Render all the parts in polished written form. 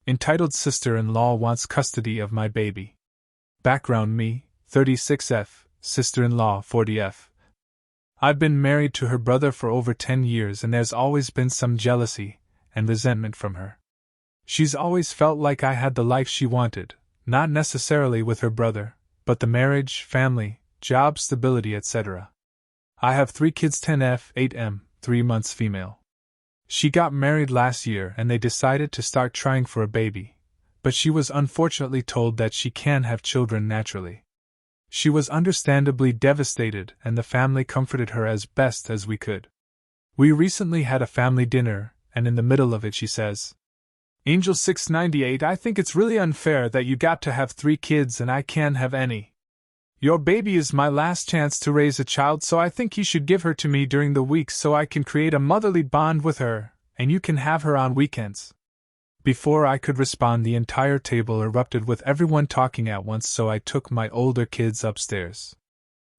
Entitled Sister-in-Law Wants Custody of My Baby. Background: me, 36F, sister-in-law, 40F. I've been married to her brother for over 10 years and there's always been some jealousy and resentment from her. She's always felt like I had the life she wanted, not necessarily with her brother, but the marriage, family, job stability, etc. I have 3 kids, 10F, 8M, 3 months female. She got married last year and they decided to start trying for a baby, but she was unfortunately told that she can't have children naturally. She was understandably devastated and the family comforted her as best as we could. We recently had a family dinner, and in the middle of it she says, "Angel 698, I think it's really unfair that you got to have 3 kids and I can't have any. Your baby is my last chance to raise a child, so I think you should give her to me during the week so I can create a motherly bond with her, and you can have her on weekends." Before I could respond, the entire table erupted with everyone talking at once, so I took my older kids upstairs.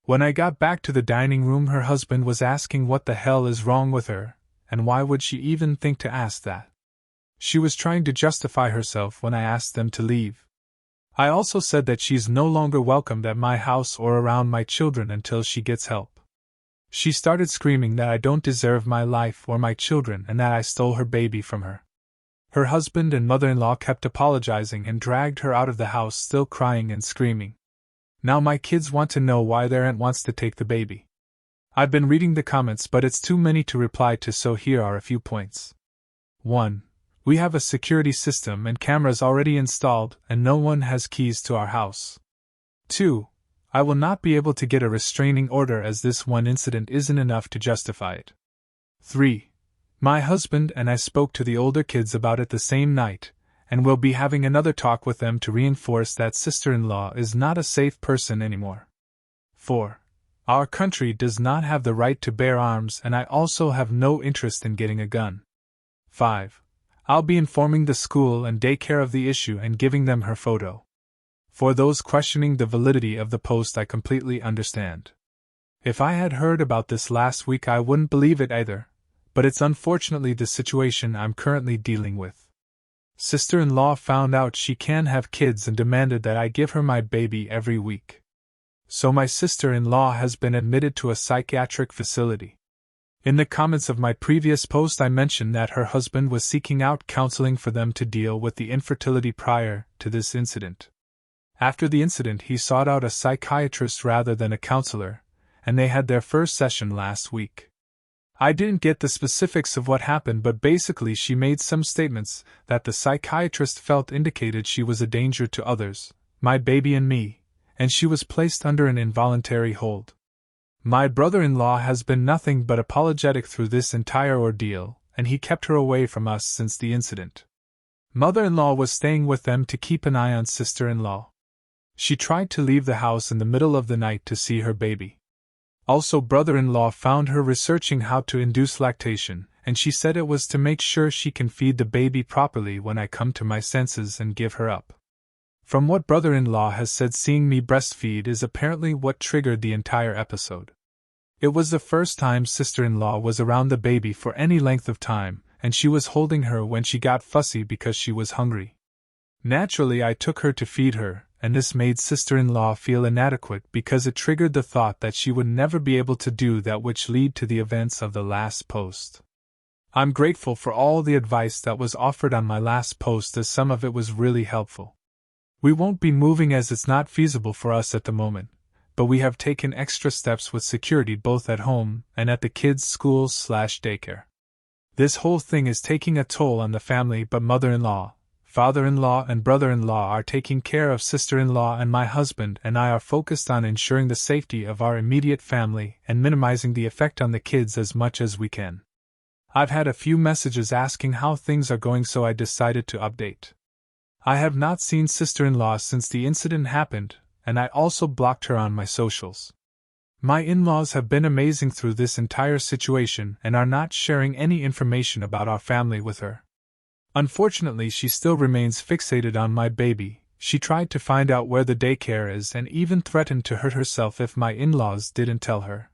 When I got back to the dining room, her husband was asking what the hell is wrong with her, and why would she even think to ask that. She was trying to justify herself when I asked them to leave. I also said that she's no longer welcomed at my house or around my children until she gets help. She started screaming that I don't deserve my life or my children and that I stole her baby from her. Her husband and mother-in-law kept apologizing and dragged her out of the house, still crying and screaming. Now my kids want to know why their aunt wants to take the baby. I've been reading the comments, but it's too many to reply to, so here are a few points. 1. We have a security system and cameras already installed, and no one has keys to our house. 2. I will not be able to get a restraining order as this one incident isn't enough to justify it. 3. My husband and I spoke to the older kids about it the same night, and we'll be having another talk with them to reinforce that sister-in-law is not a safe person anymore. 4. Our country does not have the right to bear arms, and I also have no interest in getting a gun. 5. I'll be informing the school and daycare of the issue and giving them her photo. For those questioning the validity of the post, I completely understand. If I had heard about this last week, I wouldn't believe it either, but it's unfortunately the situation I'm currently dealing with. Sister-in-law found out she can have kids and demanded that I give her my baby every week. So my sister-in-law has been admitted to a psychiatric facility. In the comments of my previous post, I mentioned that her husband was seeking out counseling for them to deal with the infertility prior to this incident. After the incident, he sought out a psychiatrist rather than a counselor, and they had their first session last week. I didn't get the specifics of what happened, but basically she made some statements that the psychiatrist felt indicated she was a danger to others, my baby and me, and she was placed under an involuntary hold. My brother-in-law has been nothing but apologetic through this entire ordeal, and he kept her away from us since the incident. Mother-in-law was staying with them to keep an eye on sister-in-law. She tried to leave the house in the middle of the night to see her baby. Also, brother-in-law found her researching how to induce lactation, and she said it was to make sure she can feed the baby properly when I come to my senses and give her up. From what brother-in-law has said, seeing me breastfeed is apparently what triggered the entire episode. It was the first time sister-in-law was around the baby for any length of time, and she was holding her when she got fussy because she was hungry. Naturally, I took her to feed her, and this made sister-in-law feel inadequate because it triggered the thought that she would never be able to do that, which led to the events of the last post. I'm grateful for all the advice that was offered on my last post, as some of it was really helpful. We won't be moving as it's not feasible for us at the moment, but we have taken extra steps with security both at home and at the kids' schools/daycare. This whole thing is taking a toll on the family, but mother-in-law, father-in-law and brother-in-law are taking care of sister-in-law, and my husband and I are focused on ensuring the safety of our immediate family and minimizing the effect on the kids as much as we can. I've had a few messages asking how things are going, so I decided to update. I have not seen sister-in-law since the incident happened, and I also blocked her on my socials. My in-laws have been amazing through this entire situation and are not sharing any information about our family with her. Unfortunately, she still remains fixated on my baby. She tried to find out where the daycare is and even threatened to hurt herself if my in-laws didn't tell her.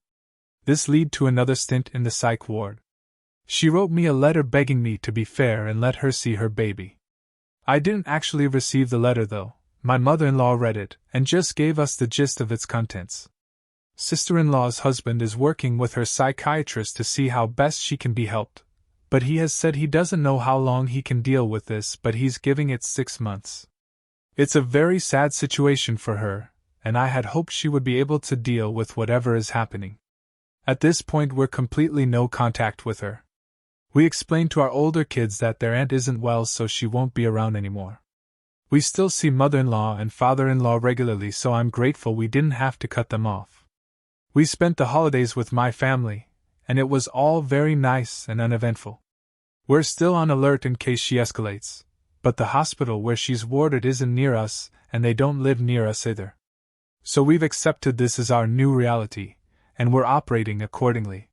This led to another stint in the psych ward. She wrote me a letter begging me to be fair and let her see her baby. I didn't actually receive the letter though. My mother-in-law read it, and just gave us the gist of its contents. Sister-in-law's husband is working with her psychiatrist to see how best she can be helped, but he has said he doesn't know how long he can deal with this, but he's giving it 6 months. It's a very sad situation for her, and I had hoped she would be able to deal with whatever is happening. At this point we're completely no contact with her. We explained to our older kids that their aunt isn't well, so she won't be around anymore. We still see mother-in-law and father-in-law regularly, so I'm grateful we didn't have to cut them off. We spent the holidays with my family, and it was all very nice and uneventful. We're still on alert in case she escalates, but the hospital where she's warded isn't near us, and they don't live near us either. So we've accepted this as our new reality, and we're operating accordingly.